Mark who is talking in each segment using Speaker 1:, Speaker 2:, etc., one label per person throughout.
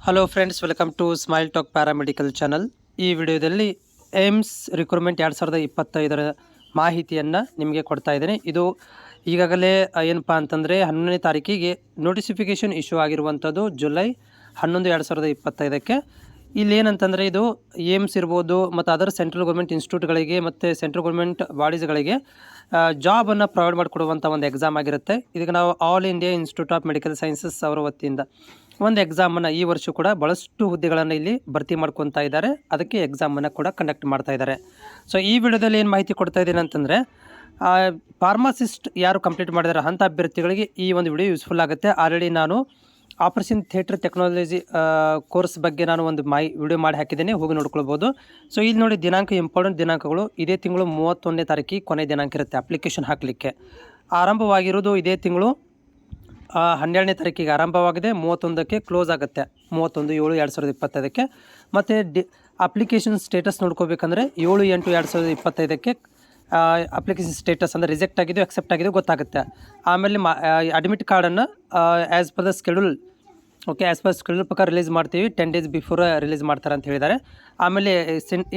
Speaker 1: Hello friends, welcome to Smile Talk paramedical channel. ಈ ವಿಡಿಯೋದಲ್ಲಿ AIIMS recruitment 2025ರ ಮಾಹಿತಿಯನ್ನು ನಿಮಗೆ ಕೊಡ್ತಾ ಇದ್ದೇನೆ. ಇದು ಈಗಾಗಲೇ ಏನಪ್ಪ ಅಂತಂದರೆ 11ನೇ ತಾರೀಕಿಗೆ ನೋಟಿಫಿಕೇಷನ್ ಇಶ್ಯೂ ಆಗಿರುವಂಥದ್ದು ಜುಲೈ 11, 2025ಕ್ಕೆ. ಇಲ್ಲಿ ಏನಂತಂದರೆ ಇದು ಏಮ್ಸ್ ಇರ್ಬೋದು ಮತ್ತು ಅದರ್ ಸೆಂಟ್ರಲ್ ಗೌರ್ಮೆಂಟ್ ಇನ್ಸ್ಟಿಟ್ಯೂಟ್ಗಳಿಗೆ ಮತ್ತು ಸೆಂಟ್ರಲ್ ಗೌರ್ಮೆಂಟ್ ಬಾಡೀಸ್ಗಳಿಗೆ ಜಾಬನ್ನು ಪ್ರೊವೈಡ್ ಮಾಡಿಕೊಡುವಂಥ ಒಂದು ಎಕ್ಸಾಮ್ ಆಗಿರುತ್ತೆ. ಇದಕ್ಕೆ ನಾವು all India institute of medical sciences ಅವರ ವತಿಯಿಂದ ಒಂದು ಎಕ್ಸಾಮನ್ನು ಈ ವರ್ಷ ಕೂಡ ಭಾಳಷ್ಟು ಹುದ್ದೆಗಳನ್ನು ಇಲ್ಲಿ ಭರ್ತಿ ಮಾಡ್ಕೊತಾ ಇದ್ದಾರೆ. ಅದಕ್ಕೆ ಎಕ್ಸಾಮನ್ನು ಕೂಡ ಕಂಡಕ್ಟ್ ಮಾಡ್ತಾ ಇದ್ದಾರೆ. ಸೊ ಈ ವಿಡಿಯೋದಲ್ಲಿ ಏನು ಮಾಹಿತಿ ಕೊಡ್ತಾ ಇದ್ದೀನಿ ಅಂತಂದರೆ, ಫಾರ್ಮಸಿಸ್ಟ್ ಯಾರು ಕಂಪ್ಲೀಟ್ ಮಾಡಿದಾರೆ ಅಂಥ ಅಭ್ಯರ್ಥಿಗಳಿಗೆ ಈ ಒಂದು ವಿಡಿಯೋ ಯೂಸ್ಫುಲ್ ಆಗುತ್ತೆ. ಆಲ್ರೆಡಿ ನಾನು ಆಪರೇಷನ್ ಥಿಯೇಟರ್ ಟೆಕ್ನಾಲಜಿ ಕೋರ್ಸ್ ಬಗ್ಗೆ ನಾನು ಒಂದು ವಿಡಿಯೋ ಮಾಡಿ ಹಾಕಿದ್ದೇನೆ, ಹೋಗಿ ನೋಡ್ಕೊಳ್ಬೋದು. ಸೊ ಇಲ್ಲಿ ನೋಡಿ, ದಿನಾಂಕ ಇಂಪಾರ್ಟೆಂಟ್ ದಿನಾಂಕಗಳು ಇದೇ ತಿಂಗಳು 31ನೇ ತಾರೀಕಿಗೆ ಕೊನೆ ದಿನಾಂಕ ಇರುತ್ತೆ ಅಪ್ಲಿಕೇಶನ್ ಹಾಕಲಿಕ್ಕೆ. ಆರಂಭವಾಗಿರೋದು ಇದೇ ತಿಂಗಳು 12ನೇ ತಾರೀಕಿಗೆ ಆರಂಭವಾಗಿದೆ, 31ಕ್ಕೆ ಕ್ಲೋಸ್ ಆಗುತ್ತೆ, 31/7/2025ಕ್ಕೆ. ಮತ್ತು ಅಪ್ಲಿಕೇಶನ್ ಸ್ಟೇಟಸ್ ನೋಡ್ಕೋಬೇಕಂದ್ರೆ 7/8/2025ಕ್ಕೆ ಅಪ್ಲಿಕೇಶನ್ ಸ್ಟೇಟಸ್ ಅಂದರೆ ರಿಜೆಕ್ಟ್ ಆಗಿದ್ದು ಅಕ್ಸೆಪ್ಟ್ ಆಗಿದ್ದು ಗೊತ್ತಾಗುತ್ತೆ. ಆಮೇಲೆ ಅಡ್ಮಿಟ್ ಕಾರ್ಡನ್ನು as per the schedule, as per schedule ಪ್ರಕಾರ ರಿಲೀಸ್ ಮಾಡ್ತೀವಿ, 10 ಡೇಸ್ ಬಿಫೋರ್ ರಿಲೀಸ್ ಮಾಡ್ತಾರೆ ಅಂತ ಹೇಳಿದ್ದಾರೆ. ಆಮೇಲೆ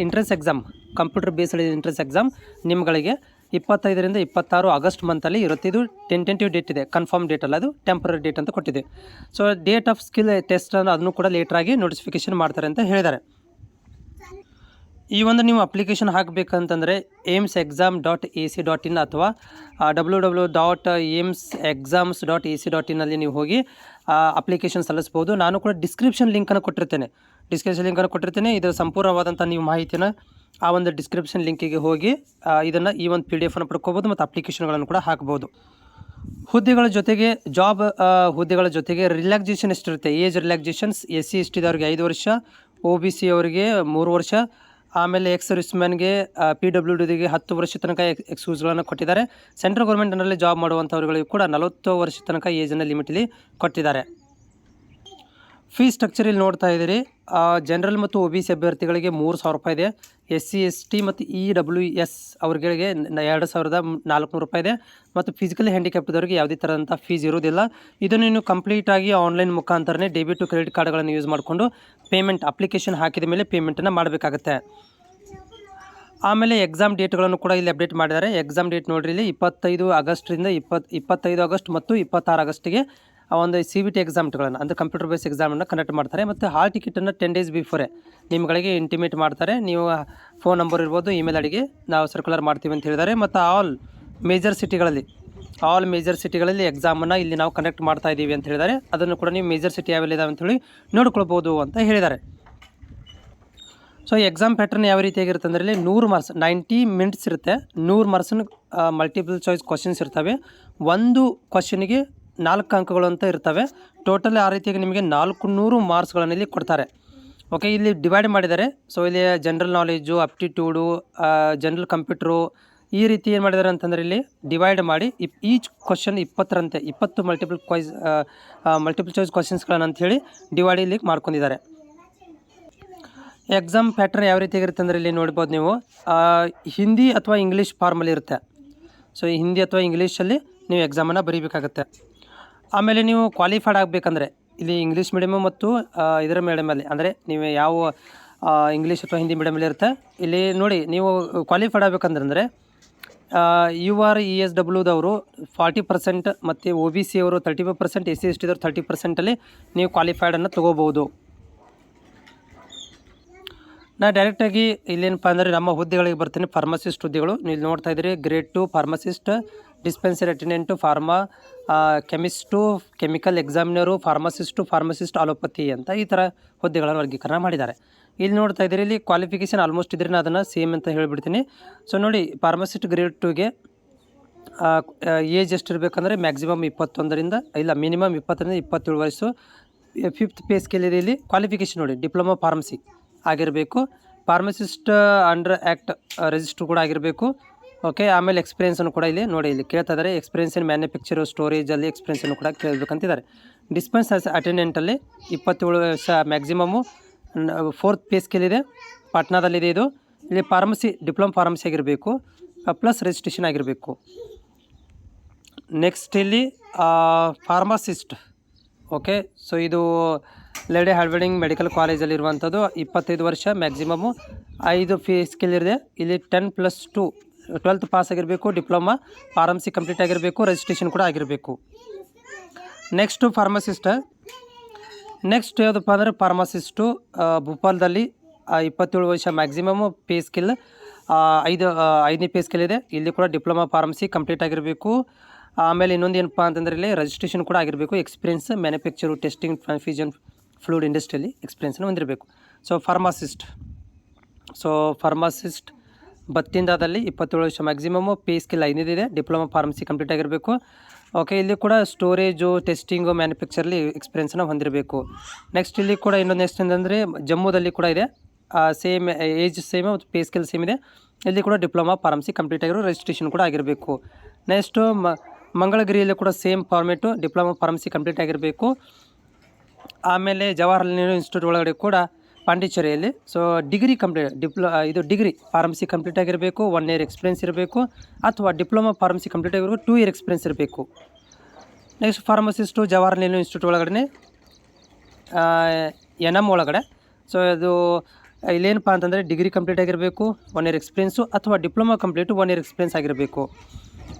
Speaker 1: entrance exam, computer based entrance exam ನಿಮ್ಗಳಿಗೆ 25ರಿಂದ 26 ಆಗಸ್ಟ್ ಮಂತಲ್ಲಿ ಇರುತ್ತೆ. ಇದು ಟೆಂಟೇಟಿವ್ ಡೇಟ್ ಇದೆ, ಕನ್ಫರ್ಮ್ ಡೇಟ್ ಅಲ್ಲ, ಅದು ಟೆಂಪರರಿ ಡೇಟ್ ಅಂತ ಕೊಟ್ಟಿದೆ. ಸೊ ಡೇಟ್ ಆಫ್ ಸ್ಕಿಲ್ ಟೆಸ್ಟನ್ನು ಅದನ್ನು ಕೂಡ ಲೇಟ್ರಾಗಿ ನೋಟಿಫಿಕೇಷನ್ ಮಾಡ್ತಾರೆ ಅಂತ ಹೇಳಿದ್ದಾರೆ. ಈ ಒಂದು ನೀವು ಅಪ್ಲಿಕೇಶನ್ ಹಾಕಬೇಕಂತಂದರೆ AIMSexam.ac.in ಅಥವಾ www.aimsexams.ac.in ಅಲ್ಲಿ ನೀವು ಹೋಗಿ ಅಪ್ಲಿಕೇಶನ್ ಸಲ್ಲಿಸ್ಬೋದು. ನಾನು ಕೂಡ ಡಿಸ್ಕ್ರಿಪ್ಷನ್ ಲಿಂಕನ್ನು ಕೊಟ್ಟಿರ್ತೇನೆ. ಇದರ ಸಂಪೂರ್ಣವಾದಂಥ ನೀವು ಮಾಹಿತಿನ ಆ ಒಂದು ಡಿಸ್ಕ್ರಿಪ್ಷನ್ ಲಿಂಕಿಗೆ ಹೋಗಿ ಇದನ್ನು ಈ ಒಂದು PDF ಅನ್ನು ಪಡ್ಕೋಬೋದು ಮತ್ತು ಅಪ್ಲಿಕೇಶನ್ಗಳನ್ನು ಕೂಡ ಹಾಕ್ಬೋದು. ಹುದ್ದೆಗಳ ಜೊತೆಗೆ ಹುದ್ದೆಗಳ ಜೊತೆಗೆ ರಿಲ್ಯಾಕ್ಸೇಷನ್ ಎಷ್ಟಿರುತ್ತೆ? ಏಜ್ ರಿಲ್ಯಾಕ್ಸೇಷನ್ಸ್ SC ST ದವ್ರಿಗೆ 5 ವರ್ಷ, OBC ಅವರಿಗೆ 3 ವರ್ಷ, ಆಮೇಲೆ ಎಕ್ಸ್ ಸರ್ವಿಸ್ಮ್ಯಾನ್ಗೆ PWDಗೆ 10 ವರ್ಷ ತನಕ ಎಕ್ಸ್ಕ್ಯೂಸ್ಗಳನ್ನು ಕೊಟ್ಟಿದ್ದಾರೆ. ಸೆಂಟ್ರಲ್ ಗೌರ್ಮೆಂಟ್ನಲ್ಲಿ ಜಾಬ್ ಮಾಡುವಂಥವ್ರುಗಳಿಗೂ ಕೂಡ 40 ವರ್ಷ ತನಕ ಏಜನ್ನು ಲಿಮಿಟಲ್ಲಿ ಕೊಟ್ಟಿದ್ದಾರೆ. ಫೀಸ್ ಸ್ಟ್ರಕ್ಚರ್ ಇಲ್ಲಿ ನೋಡ್ತಾ ಇದ್ದೀರಿ. ಜನರಲ್ ಮತ್ತು OBC ಅಭ್ಯರ್ಥಿಗಳಿಗೆ 3,000 ರೂಪಾಯಿ ಇದೆ. SC ST ಮತ್ತು EWS ಅವ್ರಿಗೆ 2,400 ರೂಪಾಯಿ ಇದೆ. ಮತ್ತು ಫಿಸಿಕಲಿ ಹ್ಯಾಂಡಿಕ್ಯಾಪ್ಟದವರಿಗೆ ಯಾವುದೇ ಥರದಂಥ ಫೀಸ್ ಇರೋದಿಲ್ಲ. ಇದನ್ನು ನೀವು ಕಂಪ್ಲೀಟಾಗಿ ಆನ್ಲೈನ್ ಮುಖಾಂತರನೇ ಡೆಬಿಟ್ ಟು ಕ್ರೆಡಿಟ್ ಕಾರ್ಡ್ಗಳನ್ನು ಯೂಸ್ ಮಾಡಿಕೊಂಡು ಪೇಮೆಂಟ್ ಅಪ್ಲಿಕೇಶನ್ ಹಾಕಿದ ಮೇಲೆ ಪೇಮೆಂಟನ್ನು ಮಾಡಬೇಕಾಗತ್ತೆ. ಆಮೇಲೆ ಎಕ್ಸಾಮ್ ಡೇಟ್ಗಳನ್ನು ಕೂಡ ಇಲ್ಲಿ ಅಪ್ಡೇಟ್ ಮಾಡಿದ್ದಾರೆ. ಎಕ್ಸಾಮ್ ಡೇಟ್ ನೋಡಿರಿ, ಇಲ್ಲಿ 25 ಆಗಸ್ಟ್ರಿಂದ 25 ಆಗಸ್ಟ್ ಮತ್ತು 26 ಆಗಸ್ಟಿಗೆ ಒಂದು CVT ಎಕ್ಸಾಮ್ಗಳನ್ನು ಅಂದರೆ ಕಂಪ್ಯೂಟರ್ ಬೇಸ್ ಎಕ್ಸಾಮನ್ನು ಕಂಡಕ್ಟ್ ಮಾಡ್ತಾರೆ. ಮತ್ತು ಹಾಲ್ ಟಿಕೆಟನ್ನು 10 ಡೇಸ್ ಬಿಫೋರೇ ನಿಮ್ಗಳಿಗೆ ಇಂಟಿಮೇಟ್ ಮಾಡ್ತಾರೆ. ನೀವು ಫೋನ್ ನಂಬರ್ ಇರ್ಬೋದು, ಇಮೇಲ್ ಐಡಿಗೆ ನಾವು ಸರ್ಕ್ಯುಲರ್ ಮಾಡ್ತೀವಿ ಅಂತ ಹೇಳಿದ್ದಾರೆ. ಮತ್ತು ಆಲ್ ಮೇಜರ್ ಸಿಟಿಗಳಲ್ಲಿ ಎಕ್ಸಾಮನ್ನು ಇಲ್ಲಿ ನಾವು ಕಂಡಕ್ಟ್ ಮಾಡ್ತಾ ಇದ್ದೀವಿ ಅಂತ ಹೇಳಿದ್ದಾರೆ. ಅದನ್ನು ಕೂಡ ನೀವು ಮೇಜರ್ ಸಿಟಿ ಯಾವೆಲ್ಲ ಇದಾವೆ ಅಂತ ಹೇಳಿ ನೋಡ್ಕೊಳ್ಬೋದು ಅಂತ ಹೇಳಿದ್ದಾರೆ. ಸೊ ಎಕ್ಸಾಮ್ ಪ್ಯಾಟರ್ನ್ ಯಾವ ರೀತಿಯಾಗಿರುತ್ತೆ ಅಂದರೆ, ಇಲ್ಲಿ 100 ಮಾರ್ಕ್ಸ್ 90 ಮಿನಿಟ್ಸ್ ಇರುತ್ತೆ. 100 ಮಾರ್ಕ್ಸನ್ನು ಮಲ್ಟಿಪಲ್ ಚಾಯ್ಸ್ ಕ್ವಶನ್ಸ್ ಇರ್ತವೆ. ಒಂದು ಕ್ವಶನಿಗೆ 4 ಅಂಕಗಳು ಅಂತ ಇರ್ತವೆ. ಟೋಟಲ್ ಆ ರೀತಿಯಾಗಿ ನಿಮಗೆ 400 ಮಾರ್ಕ್ಸ್ಗಳನ್ನು ಇಲ್ಲಿ ಕೊಡ್ತಾರೆ. ಇಲ್ಲಿ ಡಿವೈಡ್ ಮಾಡಿದ್ದಾರೆ. ಸೊ ಇಲ್ಲಿ ಜನರಲ್ ನಾಲೆಜು, ಅಪ್ಟಿಟ್ಯೂಡು, ಜನರಲ್ ಕಂಪ್ಯೂಟ್ರು, ಈ ರೀತಿ ಏನು ಮಾಡಿದ್ದಾರೆ ಅಂತಂದರೆ ಇಲ್ಲಿ ಡಿವೈಡ್ ಮಾಡಿ ಈಚ್ ಕ್ವಶನ್ 20ರಂತೆ 20 ಮಲ್ಟಿಪಲ್ ಚಾಯ್ಸ್ ಕ್ವಶನ್ಸ್ಗಳನ್ನು ಅಂಥೇಳಿ ಡಿವೈಡ್ ಇಲ್ಲಿ ಮಾಡ್ಕೊಂಡಿದ್ದಾರೆ. ಎಕ್ಸಾಮ್ ಪ್ಯಾಟರ್ನ್ ಯಾವ ರೀತಿಯಾಗಿರುತ್ತೆ ಅಂದರೆ, ಇಲ್ಲಿ ನೋಡ್ಬೋದು ನೀವು, ಹಿಂದಿ ಅಥವಾ ಇಂಗ್ಲೀಷ್ ಫಾರ್ಮಲ್ಲಿ ಇರುತ್ತೆ. ಸೊ ಈ ಹಿಂದಿ ಅಥವಾ ಇಂಗ್ಲೀಷಲ್ಲಿ ನೀವು ಎಕ್ಸಾಮನ್ನು ಬರೀಬೇಕಾಗತ್ತೆ. ಆಮೇಲೆ ನೀವು ಕ್ವಾಲಿಫೈಡ್ ಆಗಬೇಕಂದ್ರೆ ಇಲ್ಲಿ ಇಂಗ್ಲೀಷ್ ಮೀಡಿಯಮು ಮತ್ತು ಇದರ ಮೀಡಿಯಮಲ್ಲಿ, ಅಂದರೆ ನೀವು ಯಾವ ಇಂಗ್ಲೀಷ್ ಅಥವಾ ಹಿಂದಿ ಮೀಡಿಯಮಲ್ಲಿ ಇರುತ್ತೆ. ಇಲ್ಲಿ ನೋಡಿ, ನೀವು ಕ್ವಾಲಿಫೈಡ್ ಆಗಬೇಕಂದ್ರೆ UR ESW 40% ಮತ್ತು OBC ಅವರು 35%, SC ST ದವರು 30%ಅಲ್ಲಿ ನೀವು ಕ್ವಾಲಿಫೈಡನ್ನು ತೊಗೋಬೋದು. ನಾನು ಡೈರೆಕ್ಟಾಗಿ ಇಲ್ಲೇನಪ್ಪ ಅಂದರೆ ನಮ್ಮ ಹುದ್ದೆಗಳಿಗೆ ಬರ್ತೀನಿ. ಫಾರ್ಮಸಿಸ್ಟ್ ಹುದ್ದೆಗಳು ನೀವು ನೋಡ್ತಾ ಇದ್ದೀರಿ. Grade 2 pharmacist, dispensary attendant, chemist, chemical examiner, pharmacist allopathy ಅಂತ ಈ ಥರ ಹುದ್ದೆಗಳನ್ನು ವರ್ಗೀಕರಣ ಮಾಡಿದ್ದಾರೆ. ಇಲ್ಲಿ ನೋಡ್ತಾ ಇದ್ದೀರಿ, ಇಲ್ಲಿ ಕ್ವಾಲಿಫಿಕೇಷನ್ ಆಲ್ಮೋಸ್ಟ್ ಇದ್ರೆ ನಾನು ಅದನ್ನು ಸೇಮ್ ಅಂತ ಹೇಳಿಬಿಡ್ತೀನಿ. ಸೊ ನೋಡಿ, ಫಾರ್ಮಸಿಸ್ಟ್ ಗ್ರೇಡ್ 2ಗೆ ಏಜ್ ಎಷ್ಟಿರಬೇಕಂದ್ರೆ ಮ್ಯಾಕ್ಸಿಮಮ್ 21ರಿಂದ ಮಿನಿಮಮ್ 20ರಿಂದ 27 ವಯಸ್ಸು. 5th ಪೇ ಸ್ಕೇಲ್ ಇದೆ. ಇಲ್ಲಿ ಕ್ವಾಲಿಫಿಕೇಷನ್ ನೋಡಿ, ಡಿಪ್ಲೊಮಾ ಫಾರ್ಮಸಿ ಆಗಿರಬೇಕು. ಫಾರ್ಮಸಿಸ್ಟ್ ಅಂಡರ್ ಆ್ಯಕ್ಟ್ ರಿಜಿಸ್ಟರ್ ಕೂಡ ಆಗಿರಬೇಕು. ಆಮೇಲೆ ಎಕ್ಸ್ಪೀರಿಯನ್ಸನ್ನು ಕೂಡ ಇಲ್ಲಿ ನೋಡಿ, ಇಲ್ಲಿ ಕೇಳ್ತಾ ಇದ್ದಾರೆ. ಎಕ್ಸ್ಪೀರಿಯನ್ಸ್ ಇನ್ ಮ್ಯಾನುಫ್ಯಾಕ್ಚರ್ ಸ್ಟೋರೇಜಲ್ಲಿ ಎಕ್ಸ್ಪೀರಿಯನ್ಸನ್ನು ಕೂಡ ಕೇಳಬೇಕಂತಿದ್ದಾರೆ. ಡಿಸ್ಪೆನ್ಸ್ ಅಟೆಂಡೆಂಟಲ್ಲಿ 27 ವರ್ಷ ಮ್ಯಾಕ್ಸಿಮಮ್ಮು. 4th ಪೇ ಸ್ಕೇಲ್ ಇದೆ, ಪಾಟ್ನಾದಲ್ಲಿದೆ ಇದು. ಇಲ್ಲಿ ಡಿಪ್ಲೊಮಾ ಫಾರ್ಮಸಿ ಆಗಿರಬೇಕು, ಪ್ಲಸ್ ರಿಜಿಸ್ಟ್ರೇಷನ್ ಆಗಿರಬೇಕು. ನೆಕ್ಸ್ಟ್ ಇಲ್ಲಿ ಫಾರ್ಮಸಿಸ್ಟ್. ಸೊ ಇದು ಲೇಡಿ ಹಾರ್ವರ್ಡಿಂಗ್ ಮೆಡಿಕಲ್ ಕಾಲೇಜಲ್ಲಿರುವಂಥದ್ದು 25 ವರ್ಷ ಮ್ಯಾಕ್ಸಿಮಮ್ಮು 5 ಫೀ ಸ್ಕಿಲ್ ಇದೆ. ಇಲ್ಲಿ 10+2 12th ಪಾಸ್ ಆಗಿರಬೇಕು, ಡಿಪ್ಲೊಮಾ ಫಾರ್ಮಸಿ ಕಂಪ್ಲೀಟ್ ಆಗಿರಬೇಕು, ರಿಜಿಸ್ಟ್ರೇಷನ್ ಕೂಡ ಆಗಿರಬೇಕು. Next pharmacist. ನೆಕ್ಸ್ಟ್ ಯಾವುದಪ್ಪ ಅಂದರೆ ಫಾರ್ಮಸಿಸ್ಟು ಭೋಪಾಲ್ದಲ್ಲಿ 27 ವರ್ಷ ಮ್ಯಾಕ್ಸಿಮಮ್ಮು ಪೇ ಸ್ಕಿಲ್ 5ನೇ ಪೇ ಸ್ಕಿಲ್ ಇದೆ. ಇಲ್ಲಿ ಕೂಡ ಡಿಪ್ಲೊಮಾ ಫಾರ್ಮಸಿ ಕಂಪ್ಲೀಟ್ ಆಗಿರಬೇಕು. ಆಮೇಲೆ ಇನ್ನೊಂದು ಏನಪ್ಪ ಅಂತಂದರೆ ಇಲ್ಲಿ ರಿಜಿಸ್ಟ್ರೇಷನ್ ಕೂಡ ಆಗಿರಬೇಕು. Experience manufacture testing transfusion fluid ಇಂಡಸ್ಟ್ರಿಯಲ್ಲಿ ಎಕ್ಸ್ಪೀರಿಯನ್ಸ್ನ ಹೊಂದಿರಬೇಕು. ಸೊ ಫಾರ್ಮಸಿಸ್ಟ್ ಬತ್ತಿಂದಾದಲ್ಲಿ 27 ವರ್ಷ ಮ್ಯಾಕ್ಸಿಮಮ್ಮು ಪೇ ಸ್ಕಿಲ್ 5 ಇದೆ. ಡಿಪ್ಲೊಮಾ ಫಾರ್ಮಸಿ ಕಂಪ್ಲೀಟ್ ಆಗಿರಬೇಕು. ಓಕೆ, ಇಲ್ಲಿ ಕೂಡ ಸ್ಟೋರೇಜು ಟೆಸ್ಟಿಂಗು ಮ್ಯಾನುಫ್ಯಾಕ್ಚರಲ್ಲಿ ಎಕ್ಸ್ಪೀರಿಯನ್ಸ್ನ ಹೊಂದಿರಬೇಕು. ನೆಕ್ಸ್ಟ್ ಇಲ್ಲಿ ಕೂಡ ಇನ್ನೊಂದು ನೆಕ್ಸ್ಟ್ ಏನಂದರೆ ಜಮ್ಮುದಲ್ಲಿ ಕೂಡ ಇದೆ. Same age same pay skill same ಇದೆ. ಇಲ್ಲಿ ಕೂಡ ಡಿಪ್ಲೊಮಾ ಫಾರ್ಮಸಿ ಕಂಪ್ಲೀಟ್ ಆಗಿರೋ ರಿಜಿಸ್ಟ್ರೇಷನ್ ಕೂಡ ಆಗಿರಬೇಕು. ನೆಕ್ಸ್ಟು ಮಂಗಳಗಿರಿಯಲ್ಲಿ ಕೂಡ same format diploma pharmacy complete ಆಗಿರಬೇಕು. ಆಮೇಲೆ ಜವಾಹರ್ಲಾಲ್ ನೆಹರು ಇನ್ಸ್ಟಿಟ್ಯೂಟ್ ಒಳಗಡೆ ಕೂಡ ಪಾಂಡಿಚೇರಿಯಲ್ಲಿ so degree degree pharmacy complete ಆಗಿರಬೇಕು. 1 ಇಯರ್ ಎಕ್ಸ್ಪೀರಿಯನ್ಸ್ ಇರಬೇಕು, ಅಥವಾ ಡಿಪ್ಲೊಮಾ ಫಾರ್ಮಸಿ ಕಂಪ್ಲೀಟ್ ಆಗಿರಬೇಕು 2 ಇಯರ್ ಎಕ್ಸ್ಪೀರಿಯನ್ಸ್ ಇರಬೇಕು. Next pharmacist Jawaharlal Nehru institute ಒಳಗಡೆ NM ಒಳಗಡೆ. ಸೊ ಇದು ಇಲ್ಲೇನಪ್ಪ ಅಂತಂದರೆ ಡಿಗ್ರಿ ಕಂಪ್ಲೀಟ್ ಆಗಿರಬೇಕು, 1 ಇಯರ್ ಎಕ್ಸ್ಪೀರಿಯನ್ಸು, ಅಥವಾ ಡಿಪ್ಲೊಮಾ ಕಂಪ್ಲೀಟು 1 ಇಯರ್ ಎಕ್ಸ್ಪೀರಿಯನ್ಸ್ ಆಗಿರಬೇಕು.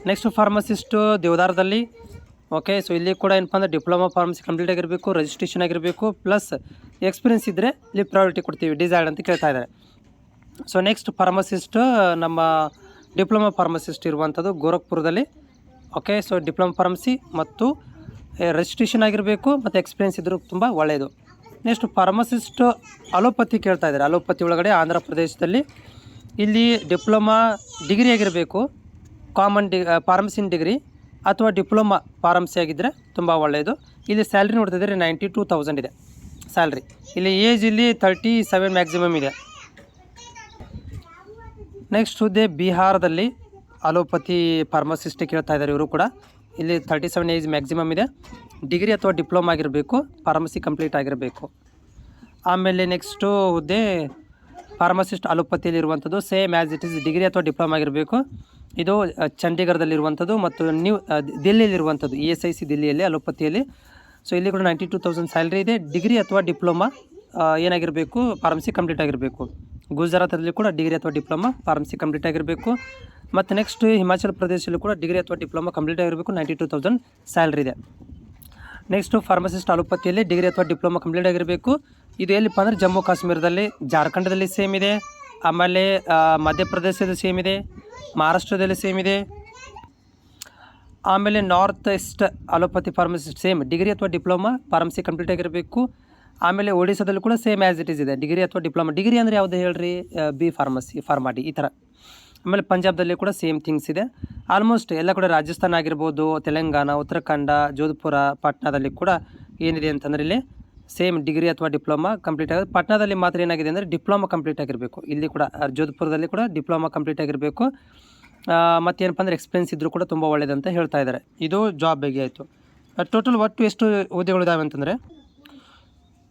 Speaker 1: Next pharmacist ದೇವದಾರದಲ್ಲಿ. ಓಕೆ, ಸೊ ಇಲ್ಲಿ ಕೂಡ ಏನಪ್ಪ ಅಂದರೆ ಡಿಪ್ಲೊಮಾ ಫಾರ್ಮಸಿ ಕಂಪ್ಲೀಟ್ ಆಗಿರಬೇಕು, ರಿಜಿಸ್ಟ್ರೇಷನ್ ಆಗಿರಬೇಕು, ಪ್ಲಸ್ ಎಕ್ಸ್ಪೀರಿಯನ್ಸ್ ಇದ್ದರೆ ಇಲ್ಲಿ ಪ್ರಯಾರಿಟಿ ಕೊಡ್ತೀವಿ, ಡಿಸೈರ್ಡ್ ಅಂತ ಕೇಳ್ತಾ ಇದ್ದಾರೆ. ಸೊ ನೆಕ್ಸ್ಟ್ ಫಾರ್ಮಸಿಸ್ಟ್ ನಮ್ಮ ಡಿಪ್ಲೊಮಾ ಫಾರ್ಮಸಿಸ್ಟ್ ಇರುವಂಥದ್ದು ಗೋರಖ್ಪುರದಲ್ಲಿ. ಓಕೆ, ಸೊ ಡಿಪ್ಲೊಮಾ ಫಾರ್ಮಸಿ ಮತ್ತು ರಿಜಿಸ್ಟ್ರೇಷನ್ ಆಗಿರಬೇಕು ಮತ್ತು ಎಕ್ಸ್ಪೀರಿಯನ್ಸ್ ಇದ್ದರೂ ತುಂಬ ಒಳ್ಳೆಯದು. ನೆಕ್ಸ್ಟ್ ಫಾರ್ಮಸಿಸ್ಟ್ ಅಲೋಪತಿ ಕೇಳ್ತಾ ಇದ್ದಾರೆ. ಅಲೋಪತಿ ಒಳಗಡೆ ಆಂಧ್ರ ಪ್ರದೇಶದಲ್ಲಿ ಇಲ್ಲಿ ಡಿಪ್ಲೊಮಾ ಡಿಗ್ರಿ ಆಗಿರಬೇಕು, ಕಾಮನ್ ಫಾರ್ಮಸಿನ್ ಡಿಗ್ರಿ ಅಥವಾ ಡಿಪ್ಲೊಮಾ ಫಾರ್ಮಸಿ ಆಗಿದ್ದರೆ ತುಂಬ ಒಳ್ಳೆಯದು. ಇಲ್ಲಿ ಸ್ಯಾಲ್ರಿ ನೋಡ್ತಿದ್ದಾರೆ 92,000 ಇದೆ ಸ್ಯಾಲ್ರಿ. ಇಲ್ಲಿ ಏಜ್ ಇಲ್ಲಿ 37 ಮ್ಯಾಕ್ಸಿಮಮ್ ಇದೆ. ನೆಕ್ಸ್ಟ್ ಹುದ್ದೆ ಬಿಹಾರದಲ್ಲಿ ಅಲೋಪತಿ ಫಾರ್ಮಸಿಸ್ಟ್ ಕೇಳ್ತಾ ಇದ್ದಾರೆ. ಇವರು ಕೂಡ ಇಲ್ಲಿ 37 ಏಜ್ ಮ್ಯಾಕ್ಸಿಮಮ್ ಇದೆ. ಡಿಗ್ರಿ ಅಥವಾ ಡಿಪ್ಲೊಮಾ ಆಗಿರಬೇಕು, ಫಾರ್ಮಸಿ ಕಂಪ್ಲೀಟ್ ಆಗಿರಬೇಕು. ಆಮೇಲೆ ನೆಕ್ಸ್ಟು ಹುದ್ದೆ ಫಾರ್ಮಸಿಸ್ಟ್ ಅಲೋಪತಿಯಲ್ಲಿ ಇರುವಂಥದ್ದು same as it is degree ಅಥವಾ ಡಿಪ್ಲೊಮಾ ಆಗಿರಬೇಕು. ಇದು ಚಂಡೀಗಢದಲ್ಲಿರುವಂಥದ್ದು ಮತ್ತು ದಿಲ್ಲಿಯಲ್ಲಿರುವಂಥದ್ದು ESIC ದಿಲ್ಲಿಯಲ್ಲಿ ಅಲೋಪತಿಯಲ್ಲಿ. ಸೊ ಇಲ್ಲಿ ಕೂಡ 92,000 ಸ್ಯಾಲ್ರಿ ಇದೆ. ಡಿಗ್ರಿ ಅಥವಾ ಡಿಪ್ಲೊಮಾ ಏನಾಗಿರಬೇಕು, ಫಾರ್ಮಸಿ ಕಂಪ್ಲೀಟ್ ಆಗಿರಬೇಕು. ಗುಜರಾತಲ್ಲಿ ಕೂಡ ಡಿಗ್ರಿ ಅಥವಾ ಡಿಪ್ಲೊಮಾ ಫಾರ್ಮಸಿ ಕಂಪ್ಲೀಟ್ ಆಗಿರಬೇಕು. ಮತ್ತು ನೆಕ್ಸ್ಟ್ ಹಿಮಾಚಲ ಪ್ರದೇಶದಲ್ಲಿ ಕೂಡ ಡಿಗ್ರಿ ಅಥವಾ ಡಿಪ್ಲೊಮಾ ಕಂಪ್ಲೀಟ್ ಆಗಿರಬೇಕು, 92,000 ಸ್ಯಾಲ್ರಿ ಇದೆ. ನೆಕ್ಸ್ಟು ಫಾರ್ಮಸಿಸ್ಟ್ ಅಲೋಪತಿಯಲ್ಲಿ ಡಿಗ್ರಿ ಅಥವಾ ಡಿಪ್ಲೊಮಾ ಕಂಪ್ಲೀಟ್ ಆಗಿರಬೇಕು. ಇದು ಎಲ್ಲಿಪ್ಪ ಅಂದರೆ ಜಮ್ಮು ಕಾಶ್ಮೀರದಲ್ಲಿ, ಜಾರ್ಖಂಡದಲ್ಲಿ ಸೇಮ್ ಇದೆ, ಆಮೇಲೆ ಮಧ್ಯಪ್ರದೇಶದ ಸೇಮ್ ಇದೆ, ಮಹಾರಾಷ್ಟ್ರದಲ್ಲಿ ಸೇಮ್ ಇದೆ. ಆಮೇಲೆ north East allopathy pharmacist same degree ಅಥವಾ ಡಿಪ್ಲೊಮಾ ಫಾರ್ಮಸಿ ಕಂಪ್ಲೀಟ್ ಆಗಿರಬೇಕು. ಆಮೇಲೆ ಒಡಿಶಾದಲ್ಲಿ ಕೂಡ ಸೇಮ್ ಆ್ಯಸ್ ಇಟ್ ಈಸ್ ಇದೆ, ಡಿಗ್ರಿ ಅಥವಾ ಡಿಪ್ಲೊಮಾ. ಡಿಗ್ರಿ ಅಂದರೆ ಯಾವುದು ಹೇಳ್ರಿ, ಬಿ ಫಾರ್ಮಸಿ ಫಾರ್ಮಾಡಿ ಈ ಥರ. ಆಮೇಲೆ ಪಂಜಾಬ್ದಲ್ಲಿ ಕೂಡ ಸೇಮ್ ಥಿಂಗ್ಸ್ ಇದೆ. ಆಲ್ಮೋಸ್ಟ್ ಎಲ್ಲ ಕೂಡ ರಾಜಸ್ಥಾನ ಆಗಿರ್ಬೋದು, ತೆಲಂಗಾಣ, ಉತ್ತರಾಖಂಡ, ಜೋಧ್ಪುರ, ಪಾಟ್ನಾದಲ್ಲಿ ಕೂಡ ಏನಿದೆ ಅಂತಂದರೆ ಇಲ್ಲಿ ಸೇಮ್ ಡಿಗ್ರಿ ಅಥವಾ ಡಿಪ್ಲೊಮಾ ಕಂಪ್ಲೀಟ್ ಆಗೋದು. ಪಾಟ್ನಾದಲ್ಲಿ ಮಾತ್ರ ಏನಾಗಿದೆ ಅಂದರೆ ಡಿಪ್ಲೊಮಾ ಕಂಪ್ಲೀಟ್ ಆಗಿರಬೇಕು. ಇಲ್ಲಿ ಕೂಡ ಜೋಧ್ಪುರದಲ್ಲಿ ಕೂಡ ಡಿಪ್ಲೊಮಾ ಕಂಪ್ಲೀಟ್ ಆಗಿರಬೇಕು. ಮತ್ತೇನಪ್ಪ ಅಂದರೆ ಎಕ್ಸ್ಪೀರಿಯನ್ಸ್ ಇದ್ದರೂ ಕೂಡ ತುಂಬ ಒಳ್ಳೆಯದಂತ ಹೇಳ್ತಾ ಇದ್ದಾರೆ. ಇದು ಜಾಬ್ ಬಗ್ಗೆ ಆಯಿತು. ಟೋಟಲ್ ಒಟ್ಟು ಎಷ್ಟು ಹುದ್ದೆಗಳಿದ್ದಾವೆ ಅಂತಂದರೆ,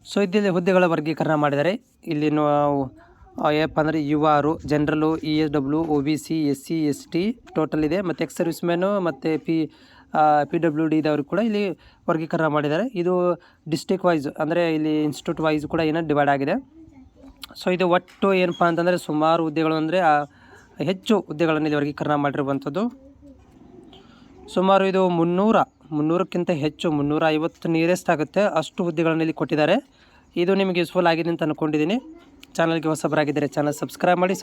Speaker 1: ಸೊ ಇಲ್ಲಿ ಹುದ್ದೆಗಳ ವರ್ಗೀಕರಣ ಮಾಡಿದ್ದಾರೆ. ಇಲ್ಲಿ ನಾವು ಏನಪ್ಪ ಅಂದರೆ ಯುವಾರು, ಜನರಲು, ESW, OBC, SC, ST total ಇದೆ. ಮತ್ತು ಎಕ್ಸ್ ಸರ್ವಿಸ್ ಮ್ಯಾನು ಮತ್ತು PWD ಇದ್ದವ್ರಿಗೆ ಕೂಡ ಇಲ್ಲಿ ವರ್ಗೀಕರಣ ಮಾಡಿದ್ದಾರೆ. ಇದು ಡಿಸ್ಟ್ರಿಕ್ಟ್ ವೈಸ್ ಅಂದರೆ ಇಲ್ಲಿ ಇನ್ಸ್ಟಿಟ್ಯೂಟ್ ವೈಸ್ ಕೂಡ ಏನೋ ಡಿವೈಡ್ ಆಗಿದೆ. ಸೊ ಇದು ಒಟ್ಟು ಏನಪ್ಪ ಅಂತಂದರೆ ಸುಮಾರು ಹುದ್ದೆಗಳು ಅಂದರೆ ಹೆಚ್ಚು ಹುದ್ದೆಗಳನ್ನು ಇಲ್ಲಿ ವರ್ಗೀಕರಣ ಮಾಡಿರುವಂಥದ್ದು. ಸುಮಾರು ಇದು 300ಕ್ಕಿಂತ ಹೆಚ್ಚು 350 ನಿಯರೆಸ್ಟ್ ಆಗುತ್ತೆ ಅಷ್ಟು ಹುದ್ದೆಗಳನ್ನು ಇಲ್ಲಿ ಕೊಟ್ಟಿದ್ದಾರೆ. ಇದು ನಿಮಗೆ ಯೂಸ್ಫುಲ್ ಆಗಿದೆ ಅಂತ ಅಂದ್ಕೊಂಡಿದ್ದೀನಿ. ಚಾನಲ್ಗೆ ಹೊಸಬರಾಗಿದ್ದರೆ ಚಾನಲ್ ಸಬ್ಸ್ಕ್ರೈಬ್ ಮಾಡಿ.